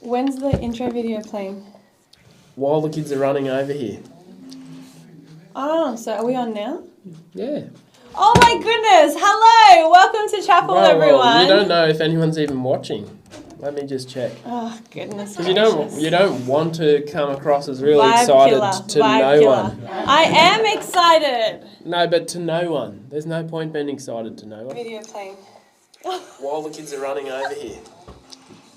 When's the intro video playing? While the kids are running over here. Oh, so are we on now? Yeah. Oh my goodness! Hello! Welcome to chapel, everyone. Well, you don't know if anyone's even watching. Let me just check. Oh goodness Because gracious. you don't want to come across as really Vibe excited killer, to vibe no killer. one. I am excited. No, but to no one. There's no point being excited to no one. Video playing. While the kids are running over here.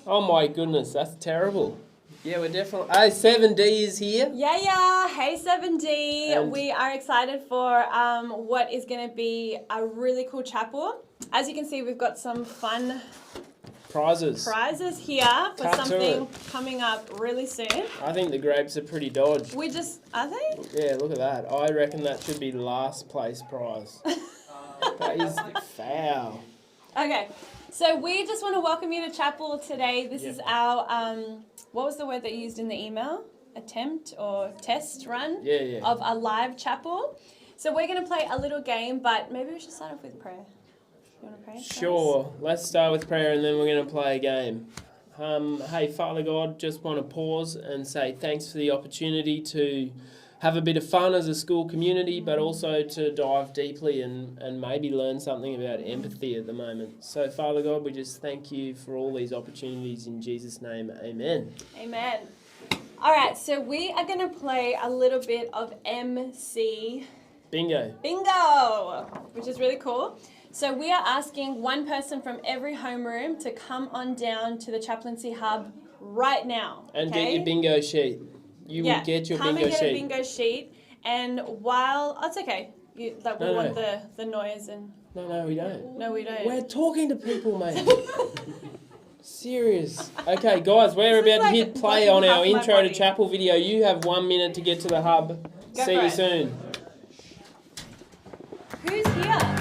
Oh my goodness, that's terrible. Yeah, we're definitely... Hey, 7D is here. Yeah. Hey 7D. And- We are excited for what is going to be a really cool chapel. As you can see, we've got some fun Prizes. here for Cut to something coming up really soon. I think the grapes are pretty dodged. Are they? Yeah, look at that. I reckon that should be last place prize. That is foul. Okay, so we just want to welcome you to chapel today. This is our, what was the word that you used in the email? Attempt or test run Yeah. of a live chapel. So we're going to play a little game, but maybe we should start off with prayer. You want to pray? Sure. Let's start with prayer and then we're going to play a game. Hey, Father God, just want to pause and say thanks for the opportunity to have a bit of fun as a school community, but also to dive deeply and maybe learn something about empathy at the moment. So, Father God, we just thank you for all these opportunities in Jesus' name. Amen. Amen. All right, so we are going to play a little bit of MC Bingo. Bingo, which is really cool. So we are asking one person from every homeroom to come on down to the Chaplaincy Hub right now. And okay? get your bingo sheet. You will get your bingo sheet. Come and get a bingo sheet. And while... Oh, it's okay. We want the noise and... No, we don't. No, we don't. We're talking to people, mate. Serious. Okay, guys, we're This is about to hit play like on our half my intro to body. chapel video. You have 1 minute to get to the hub. Go See for you it. soon. Who's here?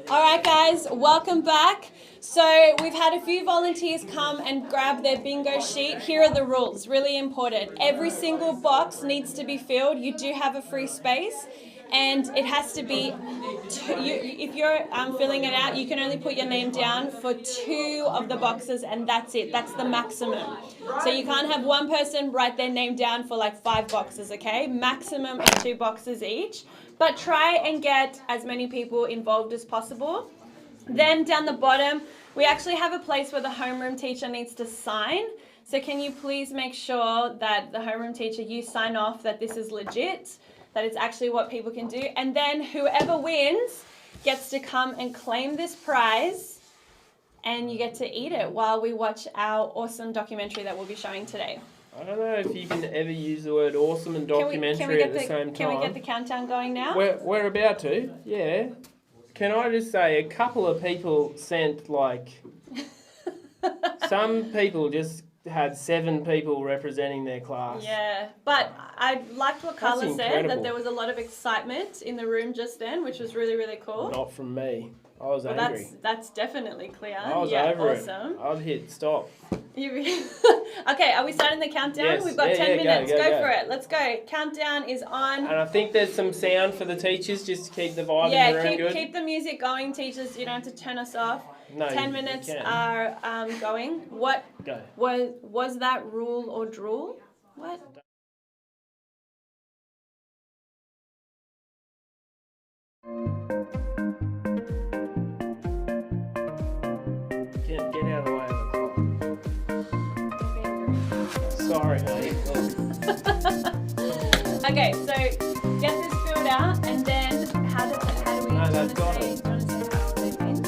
All right, guys, welcome back. So we've had a few volunteers come and grab their bingo sheet. Here are the rules, really important. Every single box needs to be filled. You do have a free space, and it has to be, if you're filling it out, you can only put your name down for 2 of the boxes, and that's it. That's the maximum. So you can't have one person write their name down for like 5 boxes, okay? Maximum of 2 boxes each. But try and get as many people involved as possible. Then down the bottom, we actually have a place where the homeroom teacher needs to sign. So can you please make sure that the homeroom teacher, you sign off that this is legit, that it's actually what people can do. And then whoever wins gets to come and claim this prize, and you get to eat it while we watch our awesome documentary that we'll be showing today. I don't know if you can ever use the word awesome and documentary at the same time. Can we get the countdown going now? We're about to, yeah. Can I just say, a couple of people sent like Some people just had 7 people representing their class. Yeah, but I liked what Carla said, incredible. that there was a lot of excitement in the room just then, which was really, really cool. Not from me. I was Well, angry. that's definitely clear. I was yeah, over awesome. it. I'd hit stop. Okay, are we starting the countdown? Yes. We've got Yeah, 10 go, minutes. go, Go go. for it. Let's go. Countdown is on. And I think there's some sound for the teachers just to keep the vibe in the room good. Keep the music going, teachers. You don't have to turn us off. No, 10 you minutes can. are going. What Go. was that rule or drool? What? Get out of the way of the clock. Sorry, mate. Okay, so get this filled out, and then how do we? No, do you they've got wanna it. say how they've been?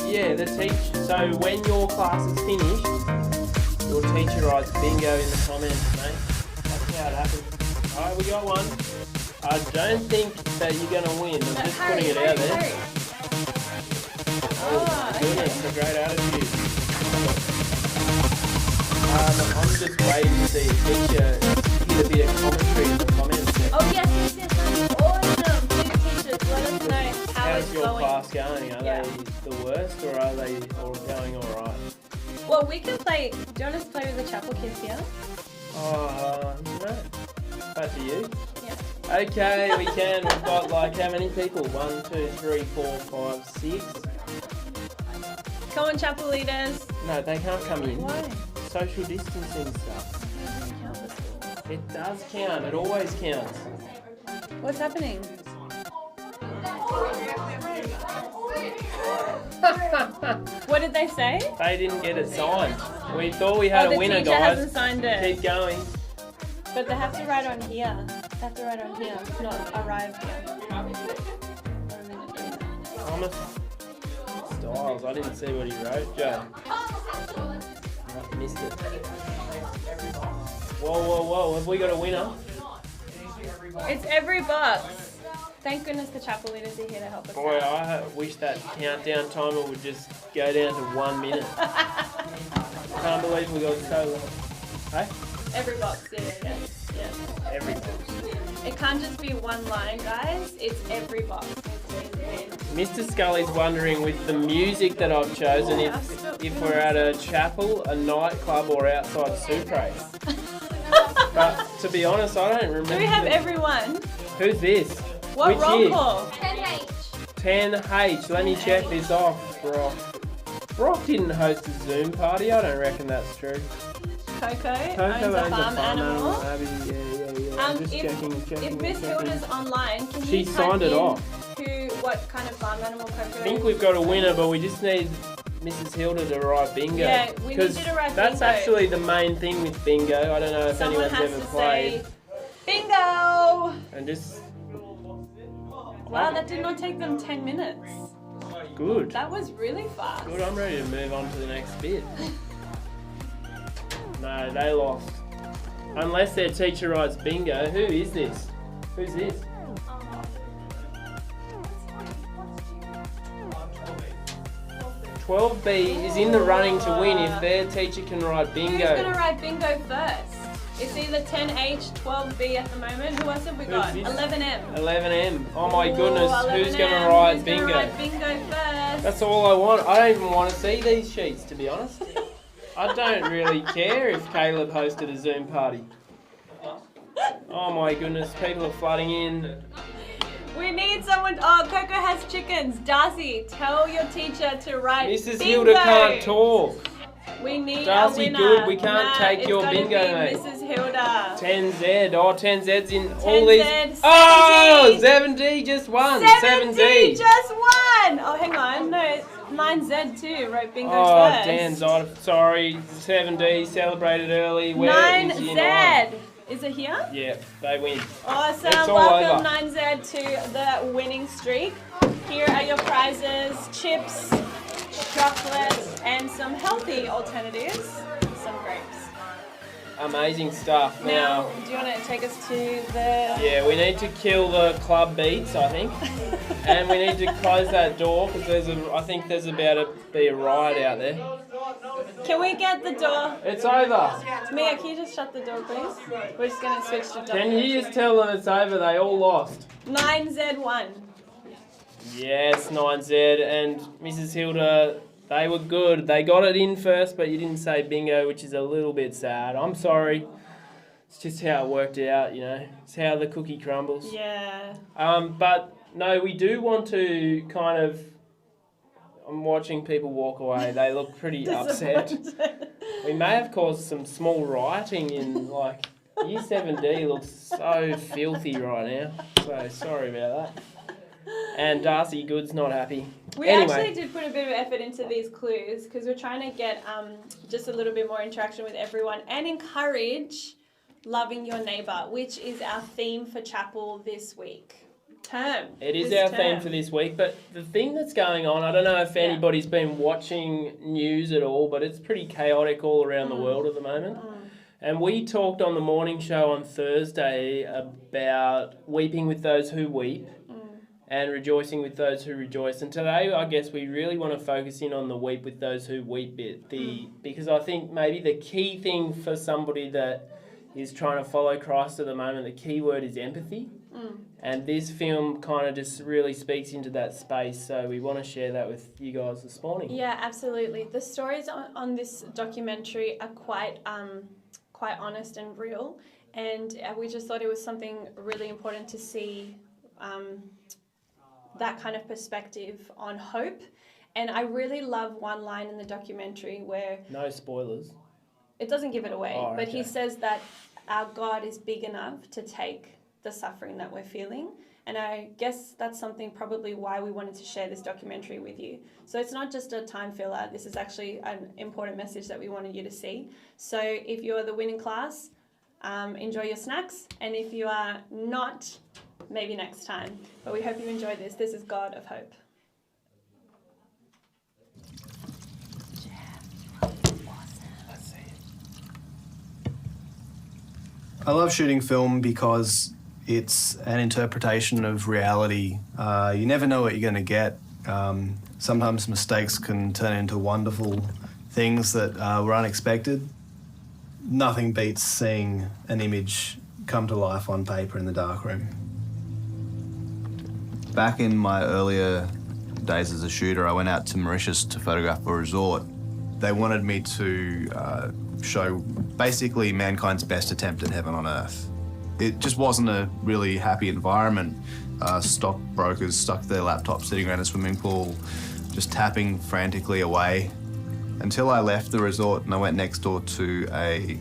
Yeah, the teacher. So when your class is finished, your teacher writes bingo in the comments, mate. That's how it happens. Alright, we got one. I don't think that you're going to win. I'm No, just hurry, putting it hurry, out there. hurry. Oh, my goodness, a great attitude. I'm just waiting to see a teacher hit a bit of commentary in the comments section. Oh yes, that's awesome. Please teachers, let us know how How's it's your going. class going? Are Yeah. they the worst or are they all going alright? Well, we can play. Do you want us to play with the chapel kids here? No. Up to you. Yeah. Okay, we can. We've got like how many people? 1, 2, 3, 4, 5, 6. Come on, chapel leaders. No, they can't come in. Why? Social distancing stuff. It doesn't count for school. It does count. It always counts. What's happening? What did they say? They didn't get it signed. We thought we had the a winner, teacher guys. hasn't signed it. Keep going. But they have to write on here. They have to write on here, not arrive here. Thomas Styles. I didn't see what he wrote, Joe. I missed it. Whoa. Have we got a winner? It's every box. Thank goodness the chapel leaders are here to help us Boy, out. I wish that countdown timer would just go down to 1 minute. Can't believe we got so long. Hey? Every box, yeah. Every box. It can't just be one line, guys. It's every box. Mr. Scully's wondering with the music that I've chosen if we're at a chapel, a nightclub or outside a soup race. But to be honest, I don't remember. Do we have everyone? Who's this? What Which roll year? call? 10H. Let me check this off, Brock. Brock didn't host a Zoom party. I don't reckon that's true. Coco Coco owns a farm animal. Abby, yeah. Just checking. If Miss Hilda's online, can She you type signed it in off. what kind of farm animal Coco I think we've got a winner, but we just need Mrs. Hilda to write bingo. Yeah, we need you to write that's bingo. actually the main thing with bingo. I don't know if Someone anyone's has ever to played. say, bingo! And just Wow, that did not take them 10 minutes. good. That was really fast. Good, I'm ready to move on to the next bit. No, they lost. Unless their teacher writes bingo. Who is this? Who's this? 12B is in the running to win if their teacher can write bingo. Who's going to write bingo first? It's either 10H, 12B at the moment. Who else have we got? this? 11M. 11M. Oh my goodness, who's 11M. going to write Who's bingo? gonna write bingo first? That's all I want. I don't even want to see these sheets, to be honest. I don't really care if Caleb hosted a Zoom party. Oh my goodness, people are flooding in. We need someone. Oh, Coco has chickens. Darcy, tell your teacher to write Mrs. bingo. Hilda can't talk. We need Darcy, a winner. good, we can't take it's your gotta bingo, be mate. Mrs. Hilda. 10Z. Oh, 10Z's in all these. 10Z, Oh, 7D. 7D just won. 7D just won. Oh, hang on. No, 9Z too. Wrote bingo Oh, first. Dan, sorry. 7D celebrated early. Where is your 9? 9Z. Is it here? Yeah, they win. Awesome. It's all Welcome over. 9Z to the winning streak. Here are your prizes: chips, chocolate, and some healthy alternatives. Some grapes. Amazing stuff. Now, do you want to take us to the... Yeah, we need to kill the club beats, I think. And we need to close that door because I think there's about to be a riot out there. Can we get the door? It's over. Mia, can you just shut the door, please? We're just going to switch to Can you just tell them it's over? They all lost. 9Z1. Yes, 9Z and Mrs. Hilda, they were good. They got it in first, but you didn't say bingo, which is a little bit sad. I'm sorry. It's just how it worked out, you know. It's how the cookie crumbles. Yeah. But no, we do want to kind of... I'm watching people walk away. They look pretty upset. We may have caused some small rioting in, like, Year 7D looks so filthy right now. So sorry about that. And Darcy Good's not happy. We actually did put a bit of effort into these clues because we're trying to get just a little bit more interaction with everyone and encourage loving your neighbour, which is our theme for chapel this week. It is our theme for this week, but the thing that's going on, I don't know if anybody's been watching news at all, but it's pretty chaotic all around the world at the moment. And we talked on the morning show on Thursday about weeping with those who weep and rejoicing with those who rejoice. And today, I guess we really want to focus in on the weep with those who weep bit. Because I think maybe the key thing for somebody that is trying to follow Christ at the moment, the key word is empathy. And this film kind of just really speaks into that space. So we want to share that with you guys this morning. Yeah, absolutely. The stories on this documentary are quite honest and real. And we just thought it was something really important to see that kind of perspective on hope. And I really love one line in the documentary where... No spoilers. It doesn't give it away, but okay. he says that our God is big enough to take the suffering that we're feeling. And I guess that's something probably why we wanted to share this documentary with you. So it's not just a time filler. This is actually an important message that we wanted you to see. So if you're the winning class, enjoy your snacks. And if you are not, maybe next time. But we hope you enjoy this. This is God of Hope. I love shooting film because it's an interpretation of reality. You never know what you're going to get. Sometimes mistakes can turn into wonderful things that were unexpected. Nothing beats seeing an image come to life on paper in the darkroom. Back in my earlier days as a shooter, I went out to Mauritius to photograph a resort. They wanted me to show basically mankind's best attempt at heaven on earth. It just wasn't a really happy environment. Stockbrokers stuck to their laptops sitting around a swimming pool, just tapping frantically away, until I left the resort and I went next door to a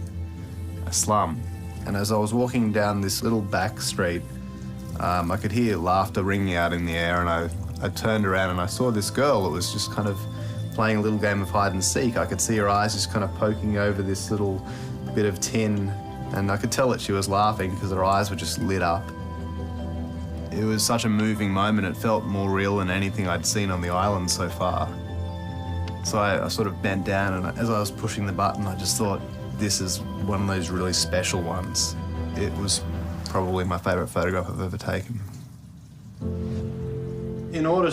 slum. And as I was walking down this little back street, I could hear laughter ringing out in the air, and I turned around and I saw this girl that was just kind of playing a little game of hide and seek. I could see her eyes just kind of poking over this little bit of tin, and I could tell that she was laughing because her eyes were just lit up. It was such a moving moment. It felt more real than anything I'd seen on the island so far. So I sort of bent down, and as I was pushing the button, I just thought, this is one of those really special ones. It was probably my favourite photograph I've ever taken. In order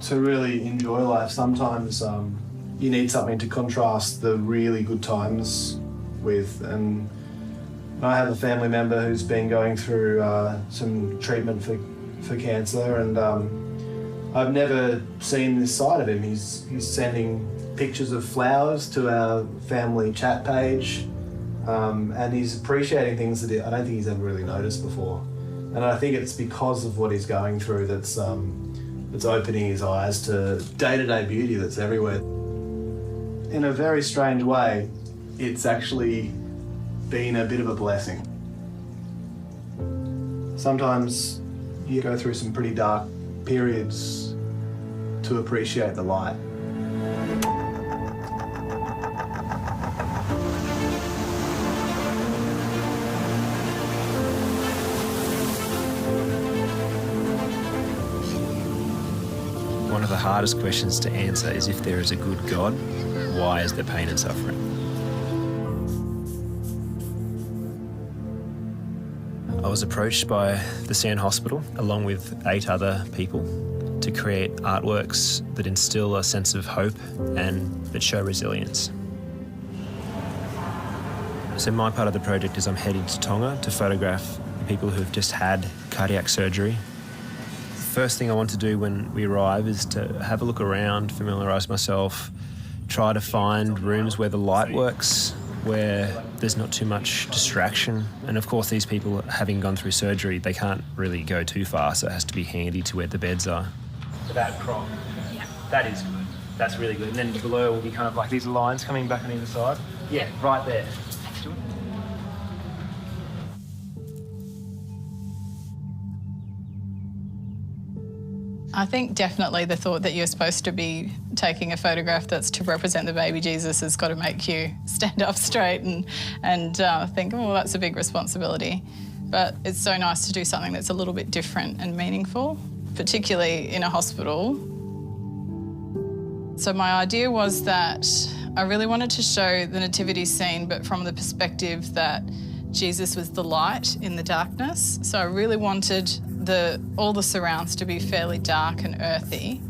to really enjoy life, sometimes you need something to contrast the really good times with. And I have a family member who's been going through some treatment for cancer, and I've never seen this side of him. He's sending pictures of flowers to our family chat page, and he's appreciating things that I don't think he's ever really noticed before. And I think it's because of what he's going through that's opening his eyes to day-to-day beauty that's everywhere. In a very strange way, it's actually been a bit of a blessing. Sometimes you go through some pretty dark periods to appreciate the light. One of the hardest questions to answer is, if there is a good God, why is there pain and suffering? was approached by the Sand Hospital, along with 8 other people, to create artworks that instill a sense of hope and that show resilience. So my part of the project is I'm heading to Tonga to photograph people who've just had cardiac surgery. First thing I want to do when we arrive is to have a look around, familiarise myself, try to find rooms where the light works, where there's not too much distraction. And of course, these people, having gone through surgery, they can't really go too far, so it has to be handy to where the beds are. So that crop, that is good. That's really good. And then below will be kind of like these lines coming back on either side. Yeah, right there. I think definitely the thought that you're supposed to be taking a photograph that's to represent the baby Jesus has got to make you stand up straight and think, oh, that's a big responsibility. But it's so nice to do something that's a little bit different and meaningful, particularly in a hospital. So my idea was that I really wanted to show the nativity scene, but from the perspective that Jesus was the light in the darkness. So I really wanted all the surrounds to be fairly dark and earthy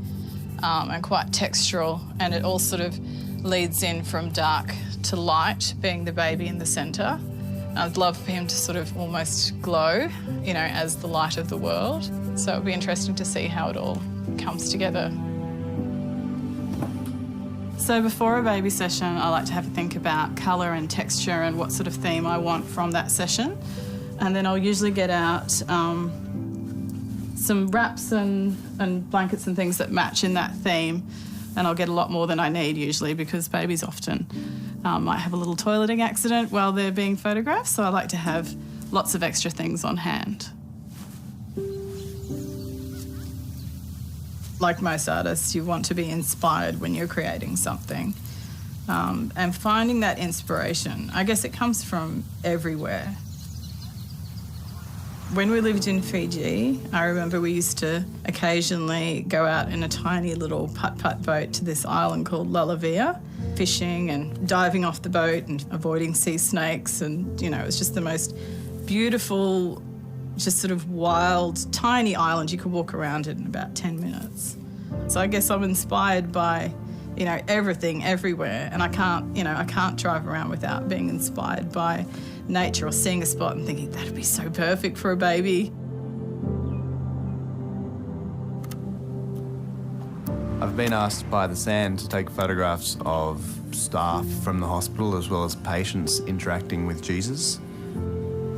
and quite textural, and it all sort of leads in from dark to light, being the baby in the centre. I'd love for him to sort of almost glow, you know, as the light of the world. So it'll be interesting to see how it all comes together. So before a baby session, I like to have a think about colour and texture and what sort of theme I want from that session. And then I'll usually get out some wraps and blankets and things that match in that theme. And I'll get a lot more than I need usually, because babies often might have a little toileting accident while they're being photographed. So I like to have lots of extra things on hand. Like most artists, you want to be inspired when you're creating something. And finding that inspiration, I guess it comes from everywhere. When we lived in Fiji, I remember we used to occasionally go out in a tiny little putt-putt boat to this island called Lulavia, fishing and diving off the boat and avoiding sea snakes. And, you know, it was just the most beautiful, just sort of wild, tiny island. You could walk around it in about 10 minutes. So I guess I'm inspired by, you know, everything, everywhere. And I can't drive around without being inspired by nature or seeing a spot and thinking, that'd be so perfect for a baby. I've been asked by the Sand to take photographs of staff from the hospital as well as patients interacting with Jesus.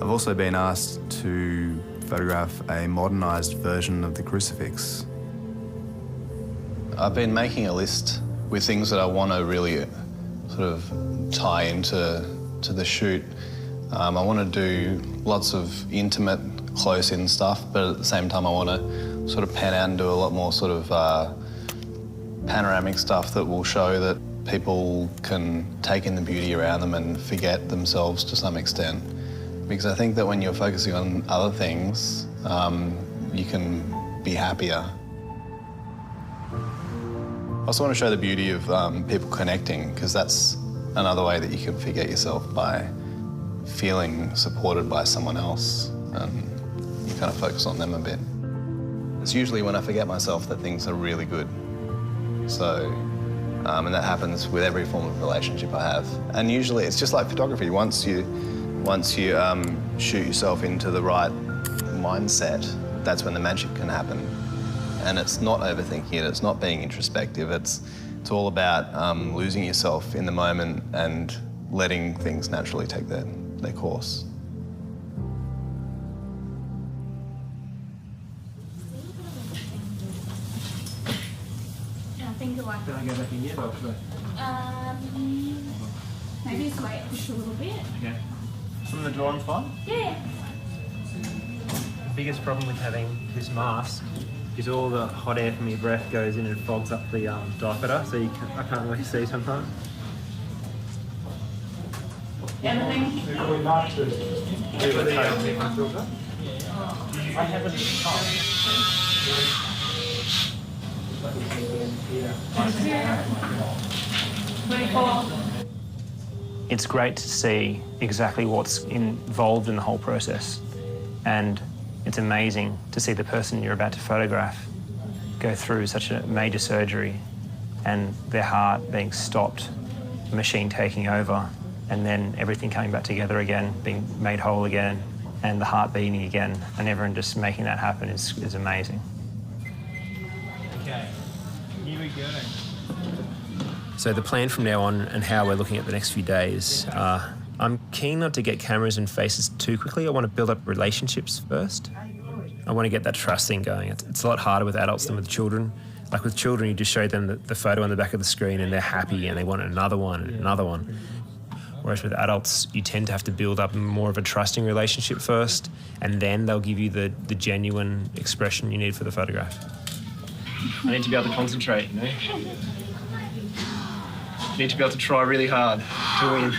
I've also been asked to photograph a modernised version of the crucifix. I've been making a list with things that I want to really sort of tie into the shoot. I want to do lots of intimate, close-in stuff, but at the same time I want to sort of pan out and do a lot more sort of panoramic stuff that will show that people can take in the beauty around them and forget themselves to some extent. Because I think that when you're focusing on other things, you can be happier. I also want to show the beauty of people connecting, because that's another way that you can forget yourself, by feeling supported by someone else, and you kind of focus on them a bit. It's usually when I forget myself that things are really good. So, and that happens with every form of relationship I have. And usually it's just like photography. Once you shoot yourself into the right mindset, that's when the magic can happen. And it's not overthinking it, it's not being introspective, it's all about losing yourself in the moment and letting things naturally take their course. Can I go back in yet? Maybe just wait just a little bit. Okay. From the drawing fine? Yeah. The biggest problem with having this mask is all the hot air from your breath goes in and fogs up the diaphragm, so I can't really see sometimes. Everything. I haven't It's great to see exactly what's involved in the whole process. And it's amazing to see the person you're about to photograph go through such a major surgery and their heart being stopped, the machine taking over, and then everything coming back together again, being made whole again, and the heart beating again, and everyone just making that happen is amazing. Okay, here we go. So the plan from now on and how we're looking at the next few days, I'm keen not to get cameras and faces too quickly. I want to build up relationships first. I want to get that trust thing going. It's a lot harder with adults than with children. Like with children, you just show them the photo on the back of the screen and they're happy and they want another one and another one. Whereas with adults, you tend to have to build up more of a trusting relationship first, and then they'll give you the genuine expression you need for the photograph. I need to be able to concentrate, you know? I need to be able to try really hard to win.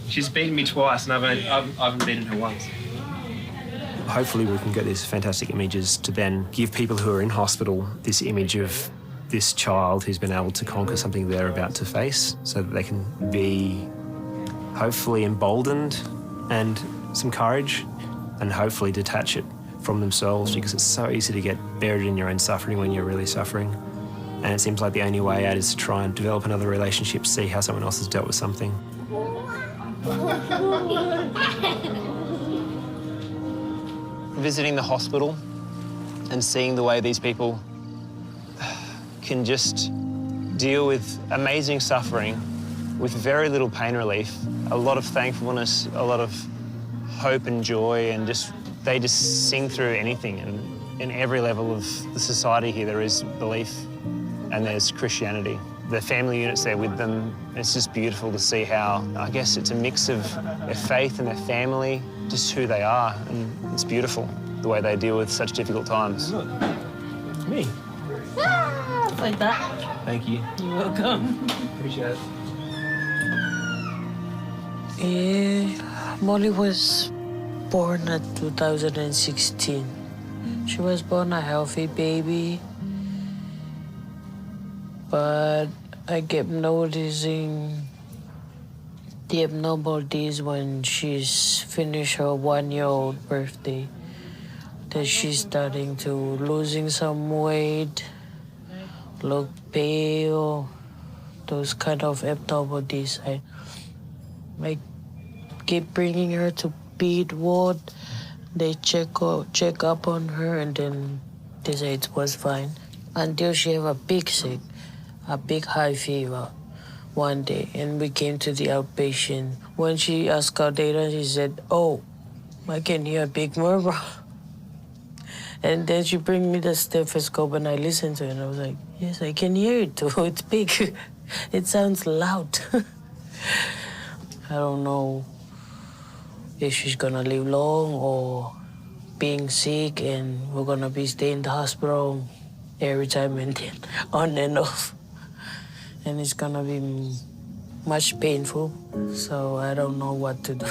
She's beaten me twice, and I haven't beaten her once. Hopefully we can get these fantastic images to then give people who are in hospital this image of this child who's been able to conquer something they're about to face, so that they can be hopefully emboldened and some courage, and hopefully detach it from themselves, because it's so easy to get buried in your own suffering when you're really suffering. And it seems like the only way out is to try and develop another relationship, see how someone else has dealt with something. Visiting the hospital and seeing the way these people can just deal with amazing suffering with very little pain relief, a lot of thankfulness, a lot of hope and joy, and they just sing through anything. And in every level of the society here, there is belief and there's Christianity. The family units there with them, it's just beautiful to see how, I guess it's a mix of their faith and their family, just who they are, and it's beautiful, the way they deal with such difficult times. It's me. Like that. Thank you. You're welcome. Appreciate it. Yeah, Molly was born at 2016. She was born a healthy baby, but I kept noticing the abnormalities when she's finished her 1-year-old birthday, that she's starting to losing some weight, look pale, those kind of abnormalities. I keep bringing her to Pete Ward. They check up on her, and then they say it was fine until she have a big sick, a big high fever one day, and we came to the outpatient. When she asked our data, she said, "Oh, I can hear a big murmur." And then she bring me the stethoscope, and I listened to it, and I was like, yes, I can hear it too. It's big. It sounds loud. I don't know if she's gonna live long or being sick, and we're gonna be staying in the hospital every time and then on and off. And it's gonna be much painful, so I don't know what to do.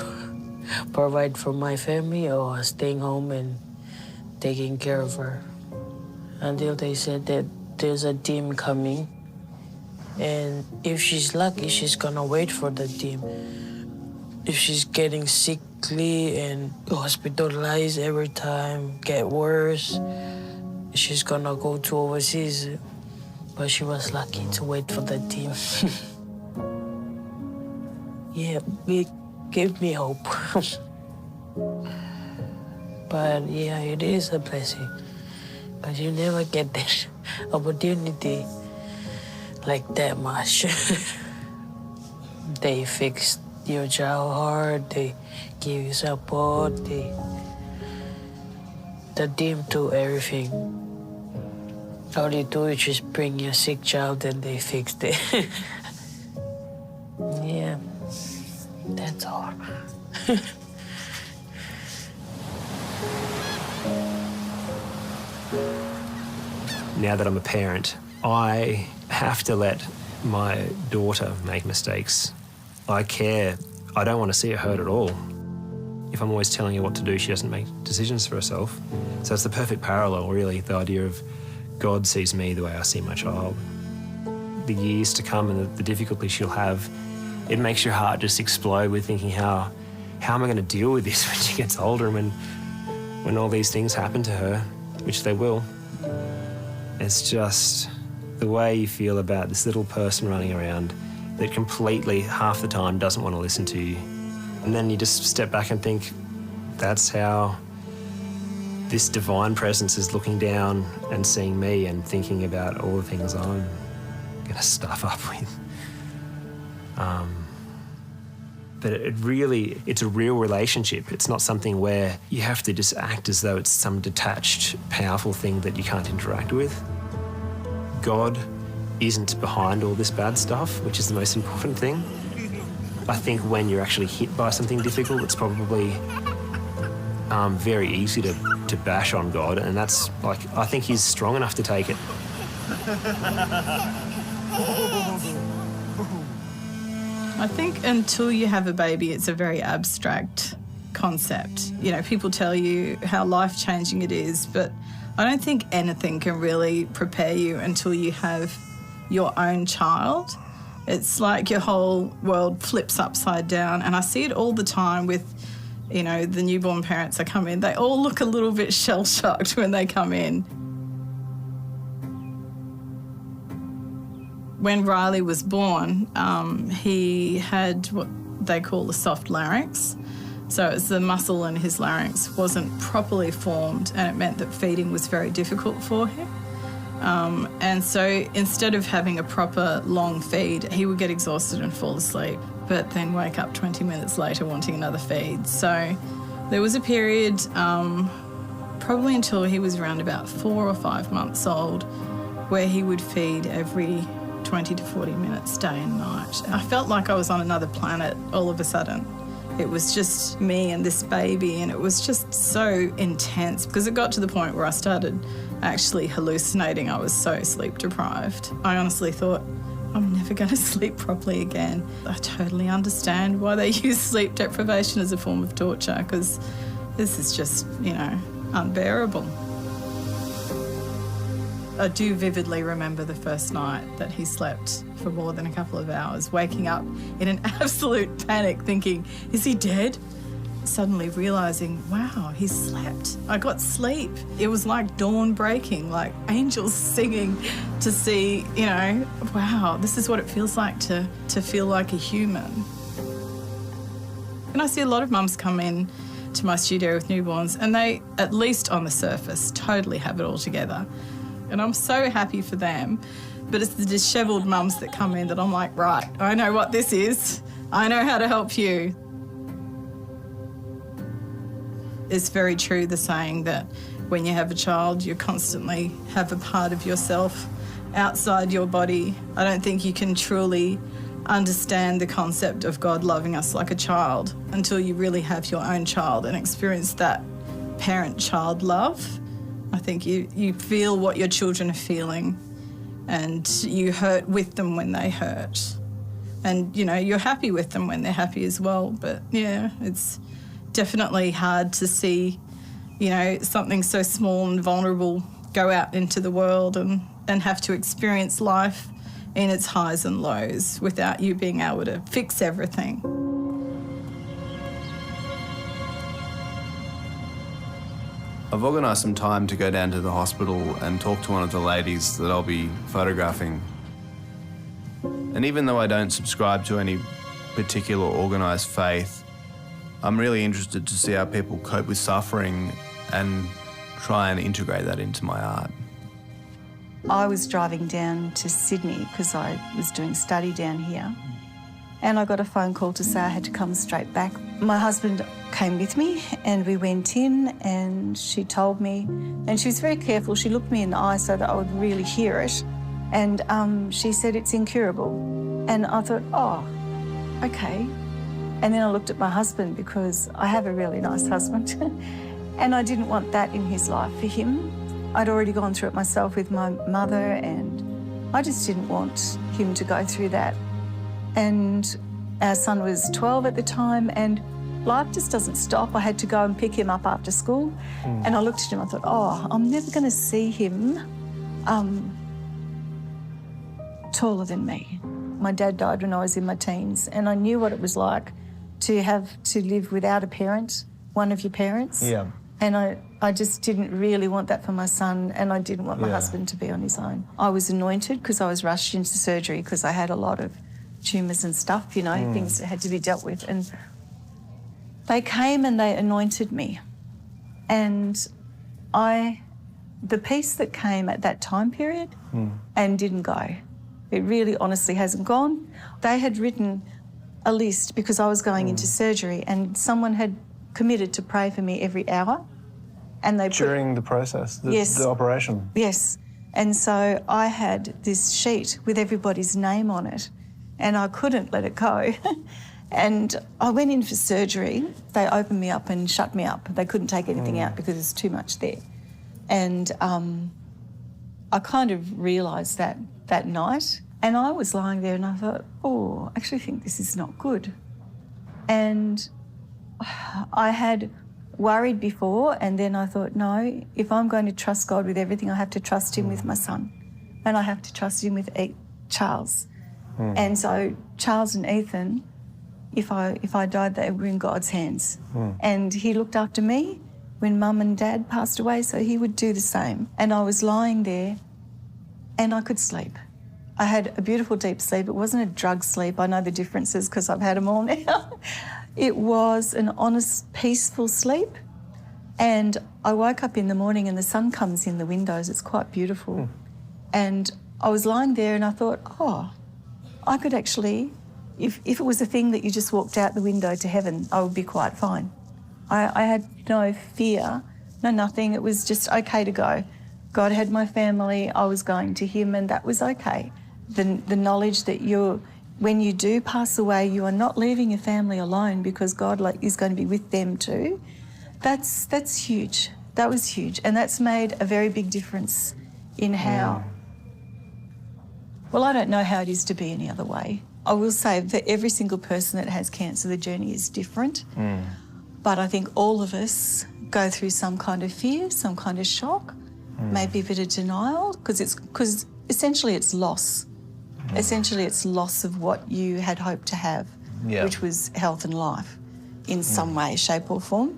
Provide for my family or staying home and taking care of her. Until they said that there's a team coming, and if she's lucky, she's gonna wait for the team. If she's getting sickly and hospitalized every time, get worse, she's gonna go to overseas. But she was lucky to wait for the team. Yeah, it gave me hope. But yeah, it is a blessing. But you never get that opportunity like that much. They fix your child hard, they give you support, the team do everything. All they do is just bring your sick child and they fix it. Yeah, that's all. Now that I'm a parent, I have to let my daughter make mistakes. I care. I don't want to see her hurt at all. If I'm always telling her what to do, she doesn't make decisions for herself. So it's the perfect parallel, really, the idea of God sees me the way I see my child. The years to come and the difficulty she'll have, it makes your heart just explode with thinking how how am I going to deal with this when she gets older and when all these things happen to her, which they will. It's just the way you feel about this little person running around that completely, half the time, doesn't want to listen to you. And then you just step back and think, that's how this divine presence is looking down and seeing me and thinking about all the things I'm going to stuff up with. But it's a real relationship. It's not something where you have to just act as though it's some detached, powerful thing that you can't interact with. God isn't behind all this bad stuff, which is the most important thing. I think when you're actually hit by something difficult, it's probably very easy to bash on God, and that's like, I think he's strong enough to take it. I think until you have a baby, it's a very abstract concept. You know, people tell you how life-changing it is, but I don't think anything can really prepare you until you have your own child. It's like your whole world flips upside down, and I see it all the time with, you know, the newborn parents that come in. They all look a little bit shell-shocked when they come in. When Riley was born, he had what they call the soft larynx. So it's the muscle in his larynx wasn't properly formed, and it meant that feeding was very difficult for him. And so instead of having a proper long feed, he would get exhausted and fall asleep, but then wake up 20 minutes later wanting another feed. So there was a period, probably until he was around about 4 or 5 months old, where he would feed every 20 to 40 minutes, day and night. I felt like I was on another planet all of a sudden. It was just me and this baby, and it was just so intense because it got to the point where I started actually hallucinating. I was so sleep deprived. I honestly thought, I'm never going to sleep properly again. I totally understand why they use sleep deprivation as a form of torture, because this is just, you know, unbearable. I do vividly remember the first night that he slept for more than a couple of hours, waking up in an absolute panic thinking, is he dead? Suddenly realising, wow, he slept. I got sleep. It was like dawn breaking, like angels singing to see, you know, wow, this is what it feels like to feel like a human. And I see a lot of mums come in to my studio with newborns, and they, at least on the surface, totally have it all together. And I'm so happy for them. But it's the dishevelled mums that come in that I'm like, right, I know what this is. I know how to help you. It's very true, the saying that when you have a child, you constantly have a part of yourself outside your body. I don't think you can truly understand the concept of God loving us like a child until you really have your own child and experience that parent-child love. I think you feel what your children are feeling, and you hurt with them when they hurt. And, you know, you're happy with them when they're happy as well. But, yeah, it's definitely hard to see, you know, something so small and vulnerable go out into the world and have to experience life in its highs and lows without you being able to fix everything. I've organised some time to go down to the hospital and talk to one of the ladies that I'll be photographing. And even though I don't subscribe to any particular organised faith, I'm really interested to see how people cope with suffering and try and integrate that into my art. I was driving down to Sydney because I was doing study down here, and I got a phone call to say I had to come straight back. My husband came with me and we went in, and she told me, and she was very careful, she looked me in the eye so that I would really hear it, and she said it's incurable. And I thought, oh, okay. And then I looked at my husband, because I have a really nice husband and I didn't want that in his life for him. I'd already gone through it myself with my mother, and I just didn't want him to go through that. And our son was 12 at the time, and life just doesn't stop. I had to go and pick him up after school. And I looked at him, I thought, oh, I'm never going to see him taller than me. My dad died when I was in my teens, and I knew what it was like to have to live without a parent, one of your parents. Yeah. And I just didn't really want that for my son, and I didn't want my husband to be on his own. I was anointed because I was rushed into surgery because I had a lot of tumours and stuff, you know, things that had to be dealt with. And they came and they anointed me. And the peace that came at that time period and didn't go. It really honestly hasn't gone. They had written a list because I was going into surgery, and someone had committed to pray for me every hour. And they During the process, Yes. the operation. Yes. And so I had this sheet with everybody's name on it, and I couldn't let it go. And I went in for surgery. They opened me up and shut me up. They couldn't take anything out because there's too much there. And I kind of realised that night. And I was lying there and I thought, oh, I actually think this is not good. And I had worried before, and then I thought, no, if I'm going to trust God with everything, I have to trust him with my son, and I have to trust him with Charles. And so Charles and Ethan, if I died, they were in God's hands. And he looked after me when Mum and Dad passed away, so he would do the same. And I was lying there and I could sleep. I had a beautiful deep sleep. It wasn't a drug sleep. I know the differences because I've had them all now. It was an honest, peaceful sleep. And I woke up in the morning and the sun comes in the windows. It's quite beautiful. And I was lying there and I thought, oh, I could actually, if it was a thing that you just walked out the window to heaven, I would be quite fine. I had no fear, no nothing. It was just okay to go. God had my family. I was going to him, and that was okay. The knowledge that when you do pass away, you are not leaving your family alone because God is going to be with them too. That's huge. That was huge. And that's made a very big difference in how... Well, I don't know how it is to be any other way. I will say that every single person that has cancer, the journey is different. But I think all of us go through some kind of fear, some kind of shock, maybe a bit of denial, because essentially it's loss. Essentially it's loss of what you had hoped to have, which was health and life in some way, shape or form.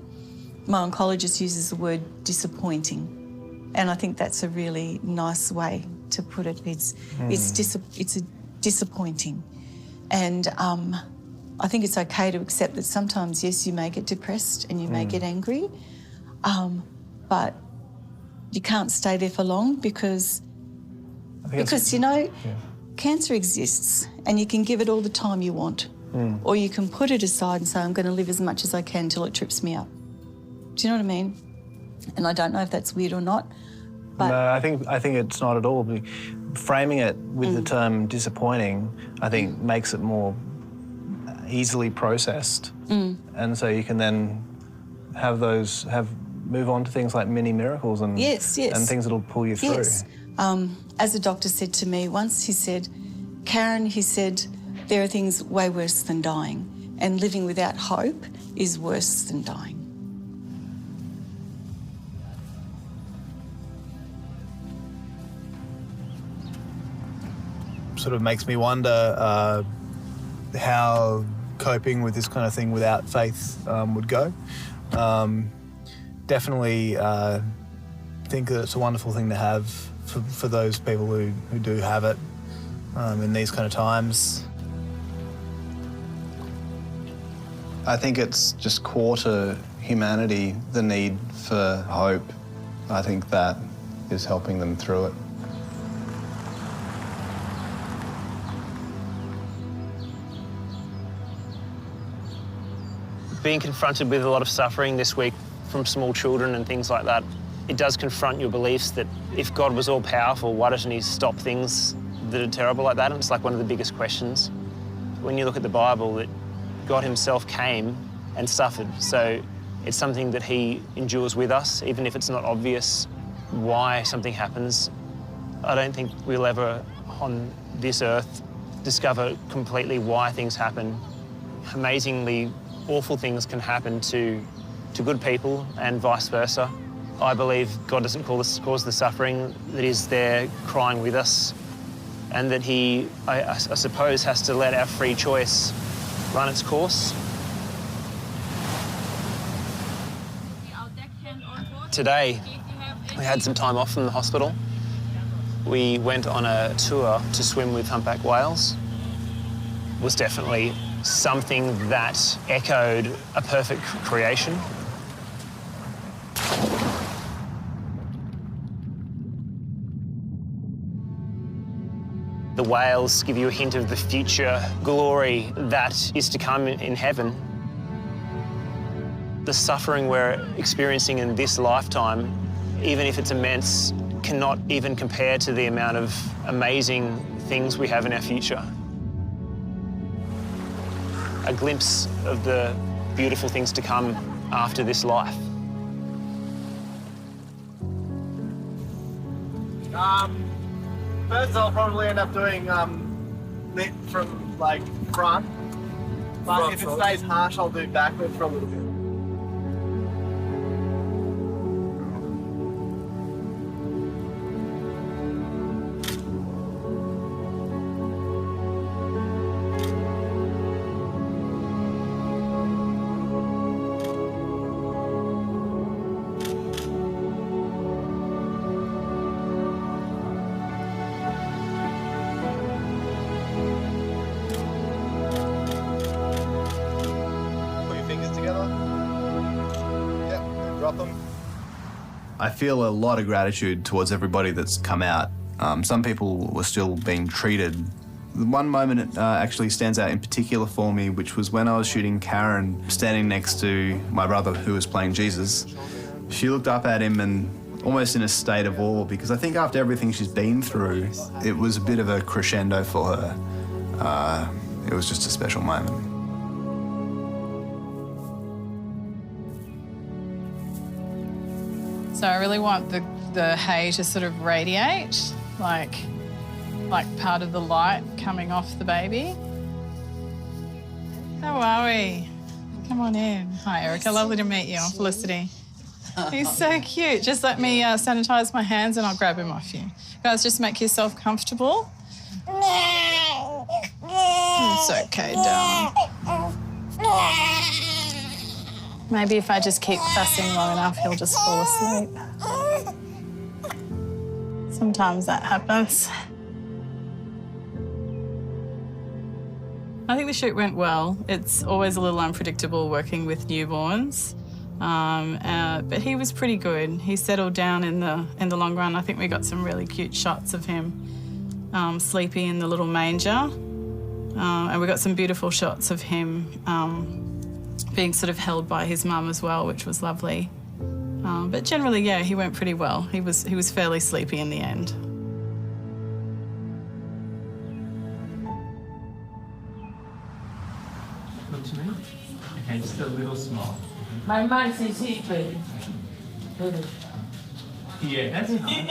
My oncologist uses the word disappointing, and I think that's a really nice way to put it. It's disappointing. And I think it's okay to accept that sometimes, yes, you may get depressed and you may get angry, but you can't stay there for long because you know, cancer exists and you can give it all the time you want, or you can put it aside and say, I'm going to live as much as I can till it trips me up. Do you know what I mean? And I don't know if that's weird or not. But no, I think it's not at all. Framing it with the term disappointing, I think, makes it more easily processed, and so you can then move on to things like mini miracles and and things that'll pull you through. Yes. As a doctor said to me once, he said, Karen, he said, there are things way worse than dying, and living without hope is worse than dying. Sort of makes me wonder how coping with this kind of thing without faith would go. Definitely think that it's a wonderful thing to have for those people who do have it in these kind of times. I think it's just core to humanity, the need for hope. I think that is helping them through it. Being confronted with a lot of suffering this week from small children and things like that, it does confront your beliefs that if God was all-powerful, why doesn't he stop things that are terrible like that? And it's like one of the biggest questions. When you look at the Bible, that God himself came and suffered, so it's something that he endures with us, even if it's not obvious why something happens. I don't think we'll ever, on this earth, discover completely why things happen. Amazingly, awful things can happen to good people and vice versa. I believe God doesn't cause the suffering, that he's there crying with us, and that he, I suppose, has to let our free choice run its course. Today, we had some time off from the hospital. We went on a tour to swim with humpback whales. It was definitely something that echoed a perfect creation. The whales give you a hint of the future glory that is to come in heaven. The suffering we're experiencing in this lifetime, even if it's immense, cannot even compare to the amount of amazing things we have in our future. A glimpse of the beautiful things to come after this life. First I'll probably end up doing lit from like front, but if it stays harsh I'll do backward for a little bit. I feel a lot of gratitude towards everybody that's come out. Some people were still being treated. The one moment it actually stands out in particular for me, which was when I was shooting Karen standing next to my brother who was playing Jesus. She looked up at him and almost in a state of awe, because I think after everything she's been through, it was a bit of a crescendo for her. It was just a special moment. So I really want the hay to sort of radiate, like part of the light coming off the baby. How are we? Come on in. Hi, Erica. Lovely to meet you. I'm Felicity. He's so cute. Just let me sanitize my hands and I'll grab him off you. Guys, just make yourself comfortable. It's okay, darling. Maybe if I just keep fussing long enough, he'll just fall asleep. Sometimes that happens. I think the shoot went well. It's always a little unpredictable working with newborns, but he was pretty good. He settled down in the long run. I think we got some really cute shots of him sleeping in the little manger, and we got some beautiful shots of him being sort of held by his mum as well, which was lovely. But generally, yeah, he went pretty well. He was fairly sleepy in the end. Look to me. Okay, just a little smile. My mind is sleeping. Yeah, that's fine.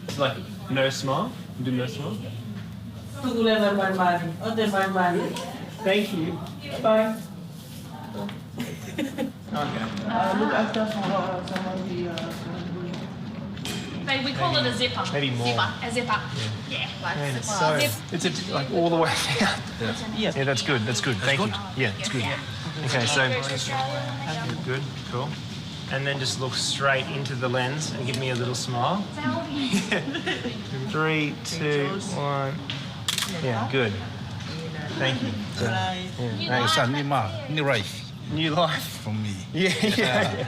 It's like no smile. Do no smile. Thank you. Bye. Okay. Look after We call it a zipper. Maybe more. A zipper. Yeah. Man, it's so it's like all the way down. Yeah, that's good. That's good. Thank you. Yeah, it's good. Okay, so good, cool. And then just look straight into the lens and give me a little smile. 3, 2, 1. Yeah, good. Thank you. New life New life. for me. Yeah.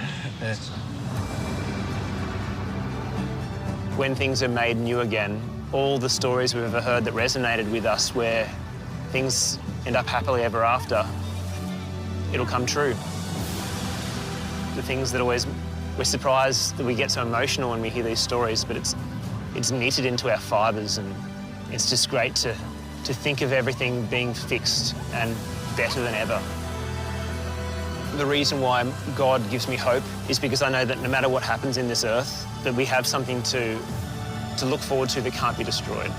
When things are made new again, all the stories we've ever heard that resonated with us, where things end up happily ever after, it'll come true. The things that always, we're surprised that we get so emotional when we hear these stories, but it's knitted into our fibres, and it's just great to think of everything being fixed and better than ever. The reason why God gives me hope is because I know that no matter what happens in this earth, that we have something to look forward to that can't be destroyed.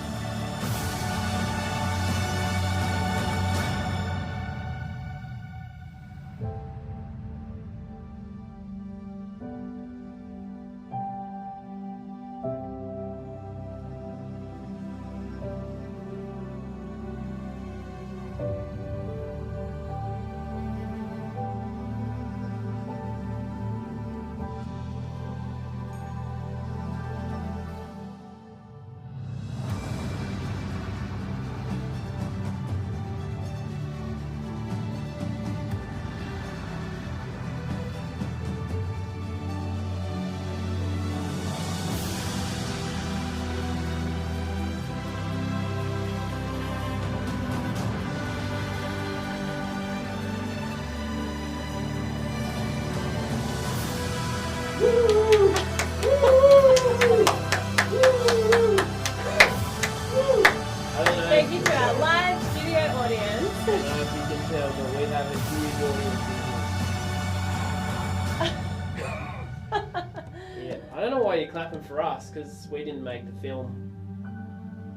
I don't know why you're clapping for us, because we didn't make the film.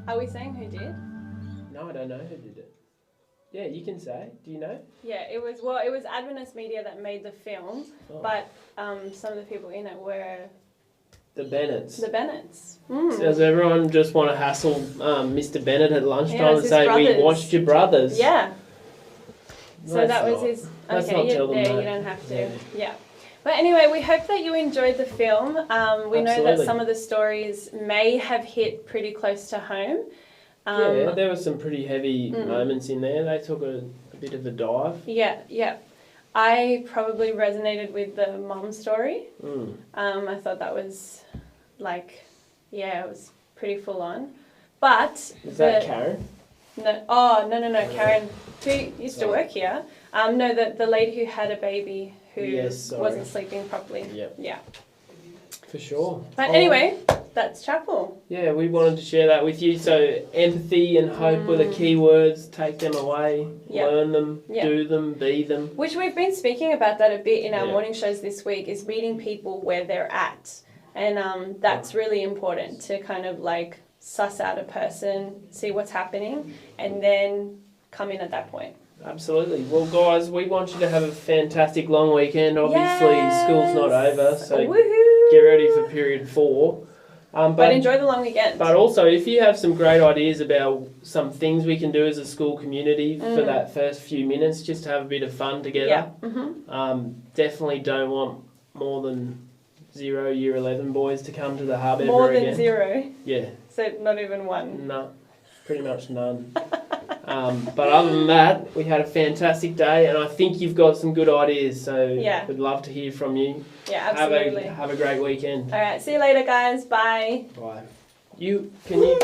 Are we saying who did? No, I don't know who did it. Yeah, you can say. Do you know? Yeah, it was Adventist Media that made the film, but some of the people in it were the Bennetts. The Bennetts. So does everyone just want to hassle Mr. Bennett at lunchtime and say, brothers. we watched your brothers? Yeah. So Let's that was not. his... Let's Okay, not tell them that. you don't have to. Yeah. But anyway, we hope that you enjoyed the film. We know that some of the stories may have hit pretty close to home. Yeah, there were some pretty heavy moments in there. They took a bit of a dive. Yeah. I probably resonated with the mum story. I thought that was like, it was pretty full on. But is that Karen? No, no. Karen, who used to work here. No, the lady who had a baby who wasn't sleeping properly. Yep. Yeah. For sure. But anyway, that's Chapel. Yeah, we wanted to share that with you. So empathy and hope were the key words. Take them away, learn them, do them, be them. Which we've been speaking about that a bit in our morning shows this week, is meeting people where they're at. And that's really important to kind of like suss out a person, see what's happening, and then come in at that point. Absolutely. Well, guys, we want you to have a fantastic long weekend. Obviously, school's not over, so get ready for period 4. But enjoy the long weekend. But also, if you have some great ideas about some things we can do as a school community for that first few minutes, just to have a bit of fun together. Definitely don't want more than 0 year 11 boys to come to the hub ever again. More than 0? Yeah. So not even 1? No, pretty much none. But other than that, we had a fantastic day, and I think you've got some good ideas, so we'd love to hear from you. Yeah, absolutely. Have a great weekend. All right, see you later, guys. Bye. Bye. Can you...